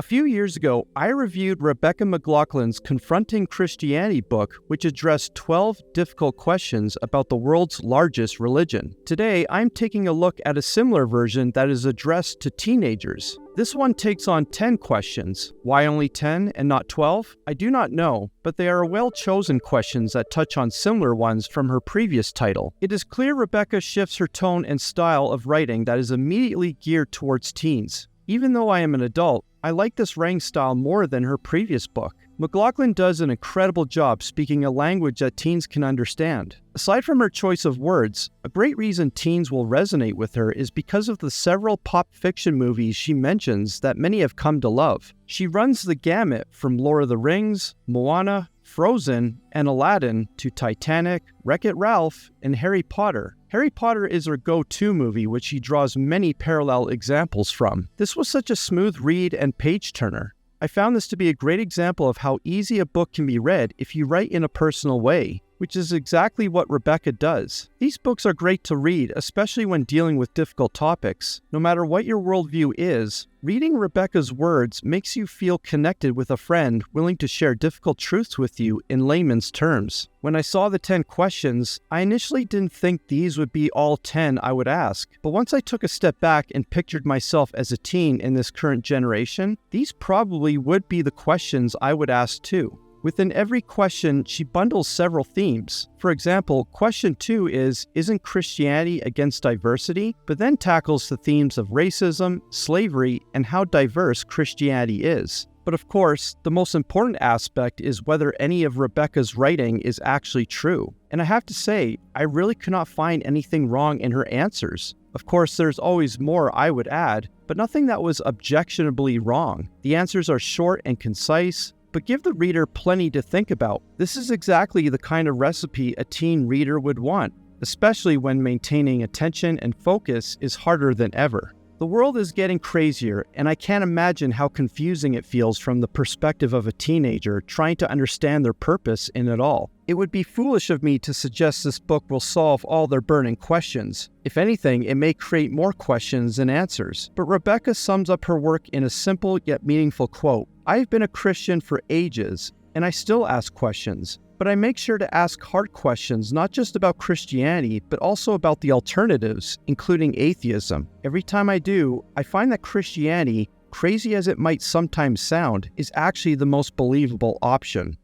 A few years ago, I reviewed Rebecca McLaughlin's Confronting Christianity book, which addressed 12 difficult questions about the world's largest religion. Today, I'm taking a look at a similar version that is addressed to teenagers. This one takes on 10 questions. Why only 10 and not 12? I do not know, but they are well-chosen questions that touch on similar ones from her previous title. It is clear Rebecca shifts her tone and style of writing that is immediately geared towards teens. Even though I am an adult, I like this writing style more than her previous book. McLaughlin does an incredible job speaking a language that teens can understand. Aside from her choice of words, a great reason teens will resonate with her is because of the several pop fiction movies she mentions that many have come to love. She runs the gamut from Lord of the Rings, Moana, Frozen, and Aladdin to Titanic, Wreck-It Ralph, and Harry Potter. Harry Potter is her go-to movie, which she draws many parallel examples from. This was such a smooth read and page-turner. I found this to be a great example of how easy a book can be read if you write in a personal way, which is exactly what Rebecca does. These books are great to read, especially when dealing with difficult topics. No matter what your worldview is, reading Rebecca's words makes you feel connected with a friend willing to share difficult truths with you in layman's terms. When I saw the 10 questions, I initially didn't think these would be all 10 I would ask, but once I took a step back and pictured myself as a teen in this current generation, these probably would be the questions I would ask too. Within every question, she bundles several themes. For example, question 2 is, isn't Christianity against diversity? But then tackles the themes of racism, slavery, and how diverse Christianity is. But of course, the most important aspect is whether any of Rebecca's writing is actually true. And I have to say, I really could not find anything wrong in her answers. Of course, there's always more I would add, but nothing that was objectionably wrong. The answers are short and concise, but give the reader plenty to think about. This is exactly the kind of recipe a teen reader would want, especially when maintaining attention and focus is harder than ever. The world is getting crazier, and I can't imagine how confusing it feels from the perspective of a teenager trying to understand their purpose in it all. It would be foolish of me to suggest this book will solve all their burning questions. If anything, it may create more questions than answers. But Rebecca sums up her work in a simple yet meaningful quote. "I've been a Christian for ages, and I still ask questions. But I make sure to ask hard questions not just about Christianity, but also about the alternatives, including atheism. Every time I do, I find that Christianity, crazy as it might sometimes sound, is actually the most believable option."